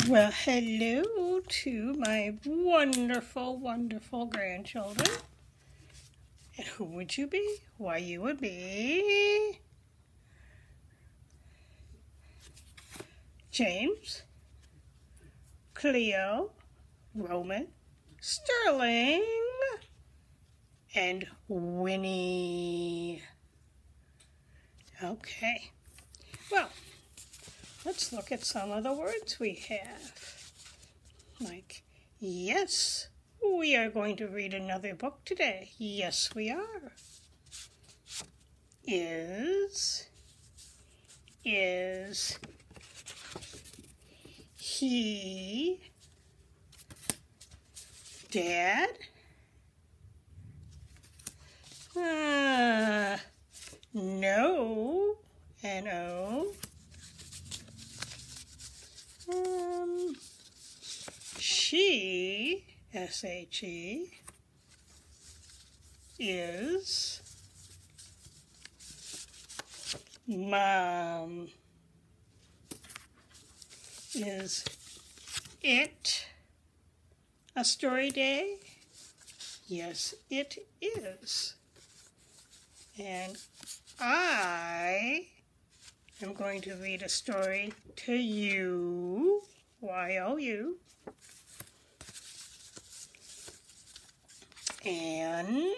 Well, hello to my wonderful, wonderful grandchildren. And who would you be? Why, you would be James, Cleo, Roman, Sterling, and Winnie. Okay, well, let's look at some of the words we have. Like, yes, we are going to read another book today. Yes, we are. Is he, Dad? No, N-O. She, S-H-E, is Mom. Is it a story day? Yes, it is. And I am going to read a story to you, Y-O-U. And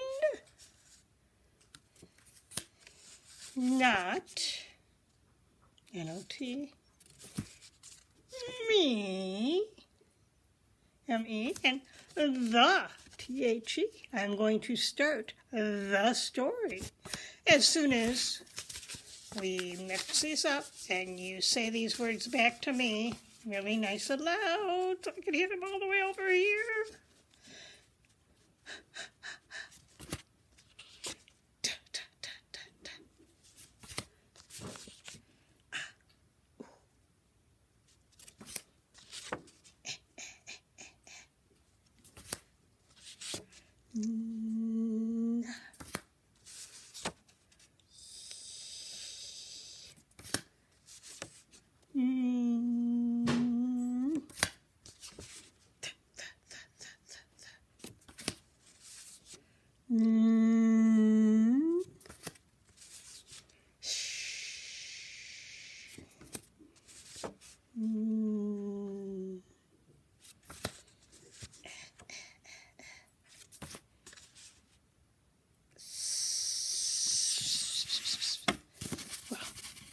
not, N-O-T, me, M-E, and the, T-H-E. I'm going to start the story. As soon as we mix these up and you say these words back to me really nice and loud so I can hear them all the way over here.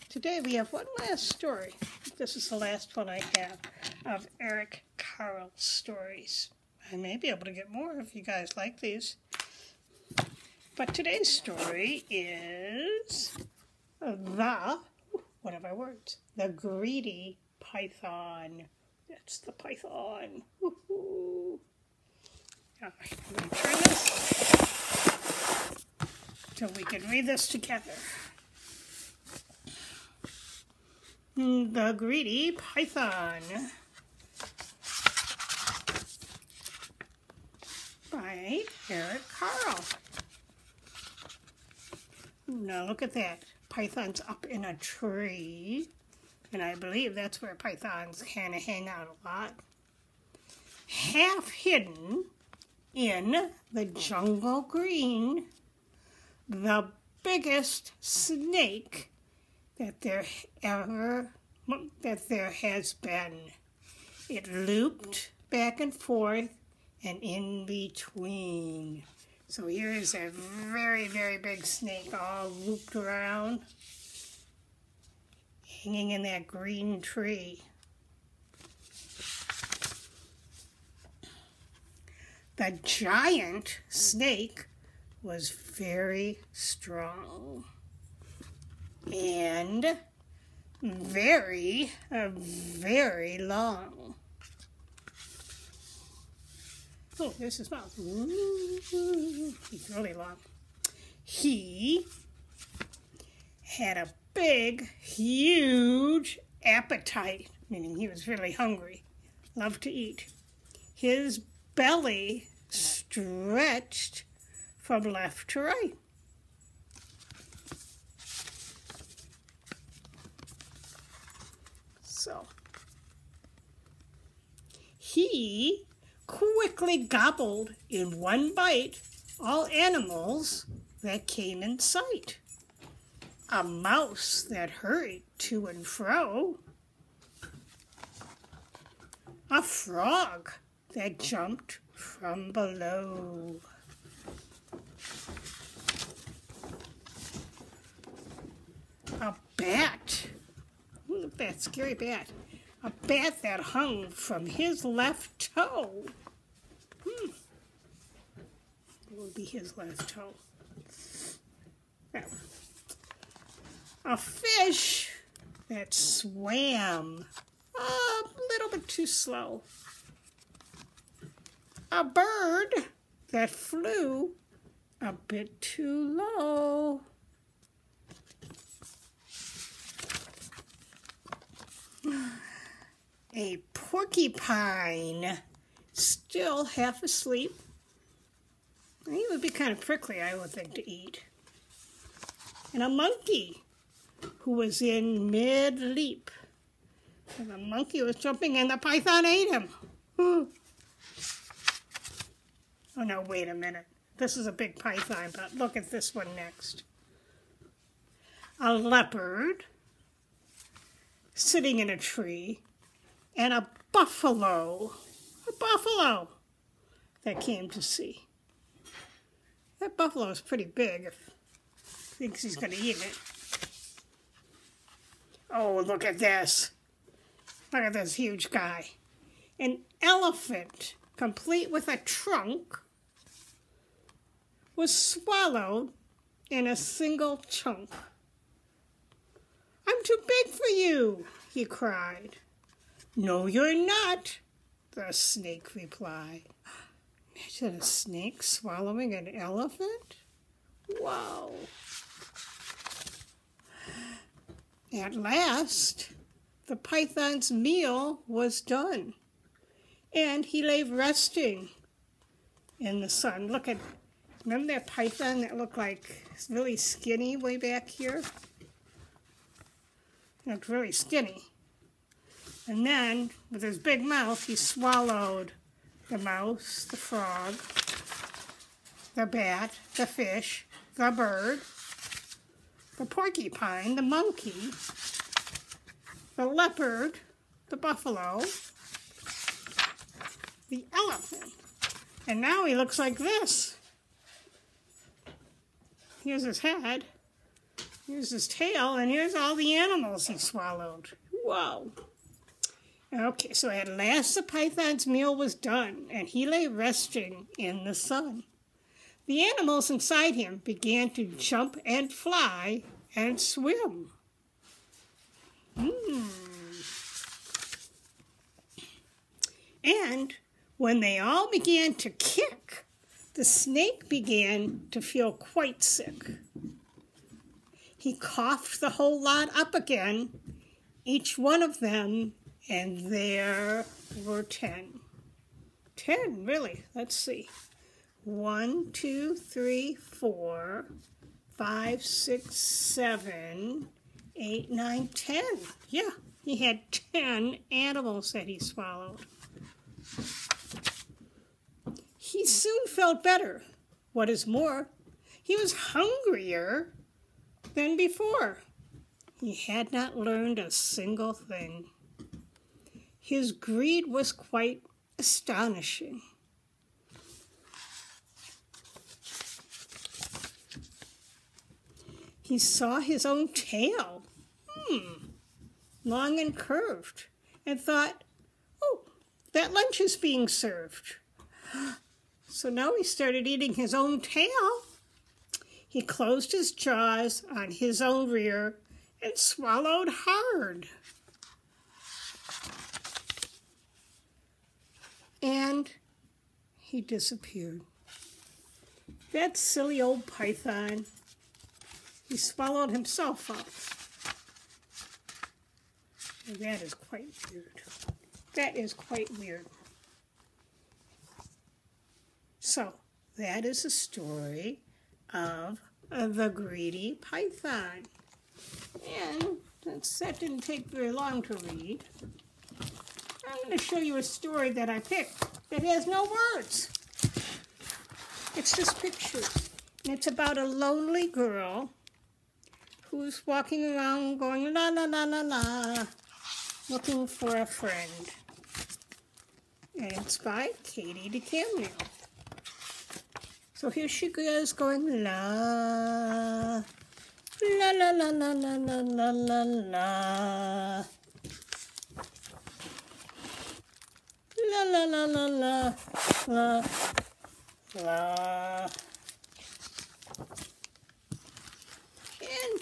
Today we have one last story. This is the last one I have of Eric Carle's stories. I may be able to get more if you guys like these. But today's story is what are my words? The Greedy Python. That's the python. Woohoo! All right, I'm going to turn this so we can read this together. The Greedy Python by Eric Carle. Now look at that. Python's up in a tree, and I believe that's where pythons kind of hang out a lot. Half hidden in the jungle green, the biggest snake that there has been. It looped back and forth and in between. So here is a very, very big snake all looped around, hanging in that green tree. The giant snake was very strong and very, very long. Oh, there's his mouth. Ooh, he's really long. He had a big, huge appetite, meaning he was really hungry, loved to eat. His belly stretched from left to right. So He quickly gobbled in one bite all animals that came in sight. A mouse that hurried to and fro, a frog that jumped from below, a bat, ooh, that scary bat, a bat that hung from his left toe. What would be his left toe? That one. A fish that swam a little bit too slow. A bird that flew a bit too low. A porcupine, still half asleep. He would be kind of prickly, I would think, to eat. And a monkey who was in mid-leap. And the monkey was jumping and the python ate him. Oh no, wait a minute. This is a big python, but look at this one next. A leopard sitting in a tree, and a buffalo that came to see. That buffalo is pretty big if he thinks he's going to eat it. Oh, look at this. Look at this huge guy. An elephant, complete with a trunk, was swallowed in a single chunk. "I'm too big for you," he cried. "No, you're not," the snake replied. Imagine a snake swallowing an elephant? Wow. At last, the python's meal was done, and he lay resting in the sun. Remember that python that looked like really skinny way back here? He looked really skinny. And then, with his big mouth, he swallowed the mouse, the frog, the bat, the fish, the bird, the porcupine, the monkey, the leopard, the buffalo, the elephant. And now he looks like this. Here's his head, here's his tail, and here's all the animals he swallowed. Whoa. Okay, so at last the python's meal was done, and he lay resting in the sun. The animals inside him began to jump and fly and swim. And when they all began to kick, the snake began to feel quite sick. He coughed the whole lot up again, each one of them, and there were 10. 10, really. Let's see. 1, 2, 3, 4, 5, 6, 7, 8, 9, 10. Yeah, he had 10 animals that he swallowed. He soon felt better. What is more, he was hungrier than before. He had not learned a single thing. His greed was quite astonishing. He saw his own tail, long and curved, and thought, "Oh, that lunch is being served." So now he started eating his own tail. He closed his jaws on his own rear and swallowed hard. And he disappeared. That silly old python, he swallowed himself up. And that is quite weird. That is quite weird. So, that is the story of the greedy python. And since that didn't take very long to read, I'm going to show you a story that I picked that has no words. It's just pictures. And it's about a lonely girl who's walking around going la la la la la, looking for a friend. And it's by Katie DeCamio. So here she goes going la la la la la la la la la la. La la la la la la la. And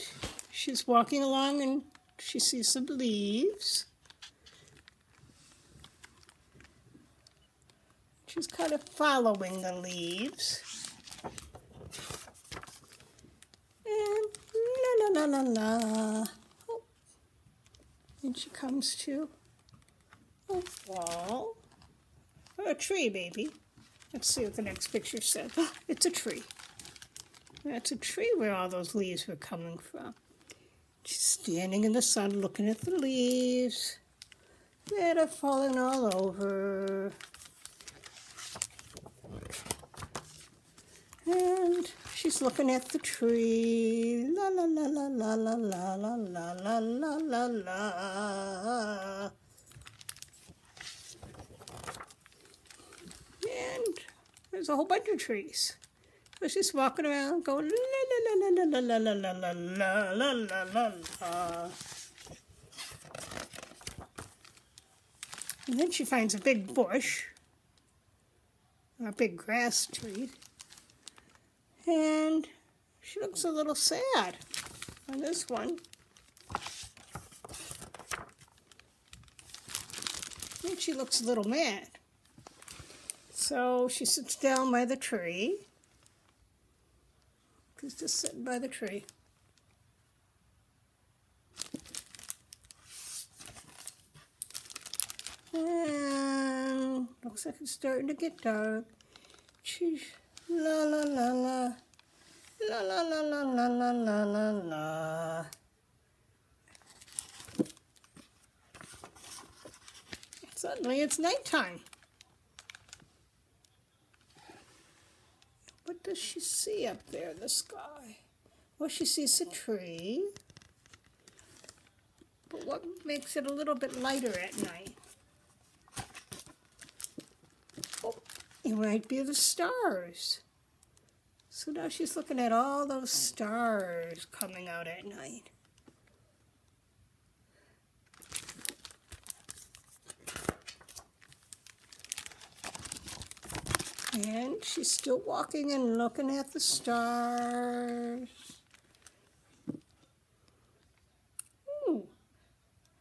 she's walking along and she sees some leaves. She's kind of following the leaves. And la la la la la. Oh. And she comes to a wall. A tree, baby. Let's see what the next picture says. Oh, it's a tree. That's a tree where all those leaves were coming from. She's standing in the sun looking at the leaves that are falling all over. And she's looking at the tree. La la la la la la la la la la la la la. And there's a whole bunch of trees. So she's walking around going la la la la la la la la la la la la la. And then she finds a big bush, a big grass tree, and she looks a little sad on this one. And she looks a little mad. So she sits down by the tree. She's just sitting by the tree. And looks like it's starting to get dark. She's la la la la. La la la la la la la la la. Suddenly it's nighttime. What does she see up there in the sky? Well, she sees a tree. But what makes it a little bit lighter at night? Oh, it might be the stars. So now she's looking at all those stars coming out at night. And she's still walking and looking at the stars. Ooh.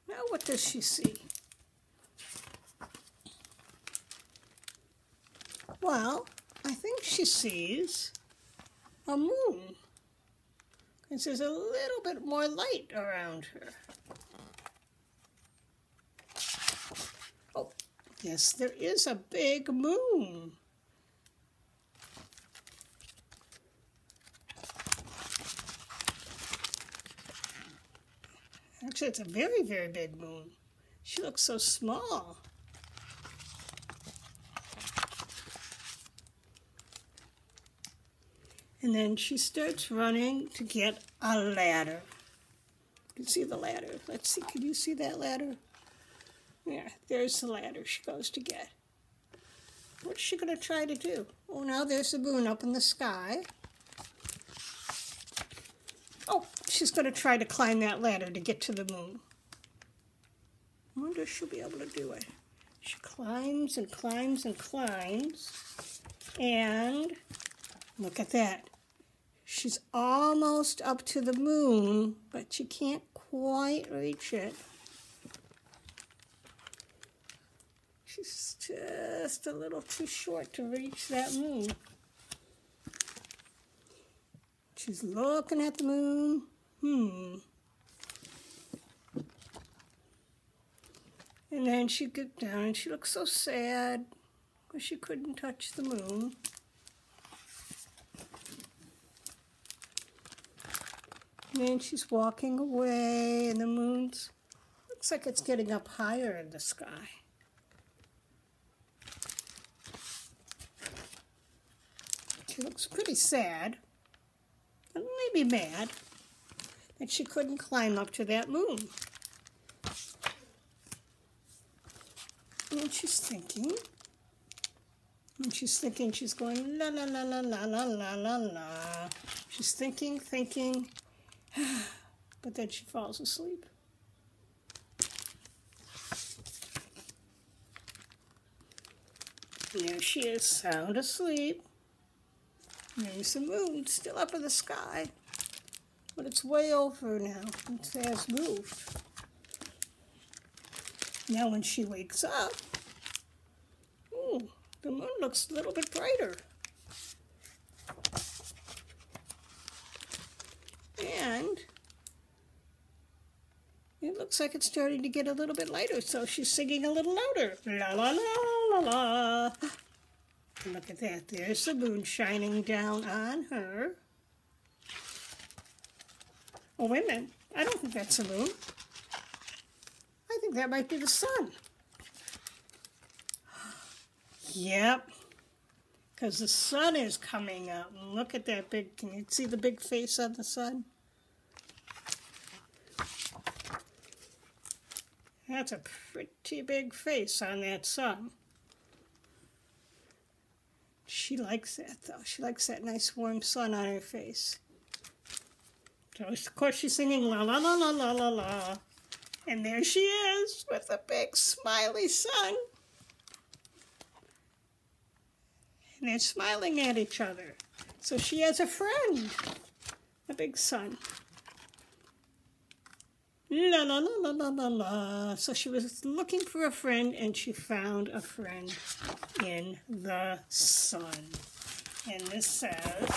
Now what does she see? Well, I think she sees a moon. Because there's a little bit more light around her. Oh, yes, there is a big moon. Actually, it's a very, very big moon. She looks so small. And then she starts running to get a ladder. You can see the ladder. Let's see, can you see that ladder? Yeah, there's the ladder she goes to get. What's she going to try to do? Oh, now there's the moon up in the sky. Oh, she's going to try to climb that ladder to get to the moon. I wonder if she'll be able to do it. She climbs and climbs and climbs. And look at that. She's almost up to the moon, but she can't quite reach it. She's just a little too short to reach that moon. She's looking at the moon. And then she gets down and she looks so sad because she couldn't touch the moon. And then she's walking away and the moon's looks like it's getting up higher in the sky. She looks pretty sad, and maybe mad that she couldn't climb up to that moon. And she's thinking, she's going la la la la la la la la la. She's thinking, but then she falls asleep. And there she is, sound asleep. And there's the moon still up in the sky, but it's way over now. It has moved. Now when she wakes up, ooh, the moon looks a little bit brighter. And it looks like it's starting to get a little bit lighter, so she's singing a little louder. La la la la la. And look at that, there's the moon shining down on her. Oh, wait a minute, I don't think that's the moon. I think that might be the sun. Yep, because the sun is coming up. Look at that big, can you see the big face on the sun? That's a pretty big face on that sun. She likes that, though. She likes that nice warm sun on her face. So, of course, she's singing la la la la la la la. And there she is with a big smiley sun. And they're smiling at each other. So she has a friend, a big sun. La la la la la la la. So she was looking for a friend, and she found a friend in the sun. And this says,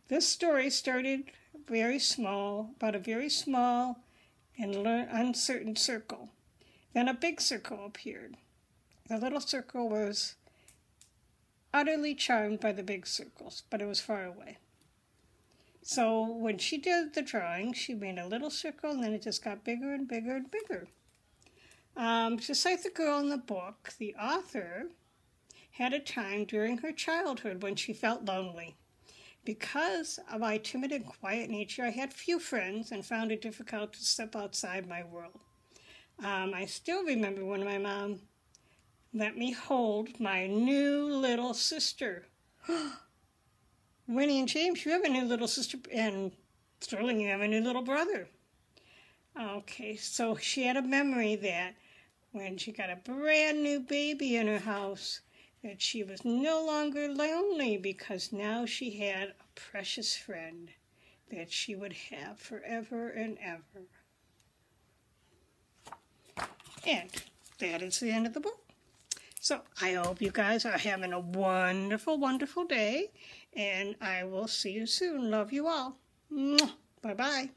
this story started very small, about a very small and uncertain circle. Then a big circle appeared. The little circle was utterly charmed by the big circles, but it was far away. So when she did the drawing, she made a little circle, and then it just got bigger and bigger and bigger. Just like the girl in the book, the author had a time during her childhood when she felt lonely. Because of my timid and quiet nature, I had few friends and found it difficult to step outside my world. I still remember when my mom let me hold my new little sister. Winnie and James, you have a new little sister, and Sterling, you have a new little brother. Okay, so she had a memory that when she got a brand new baby in her house, that she was no longer lonely because now she had a precious friend that she would have forever and ever. And that is the end of the book. So I hope you guys are having a wonderful, wonderful day, and I will see you soon. Love you all. Bye-bye.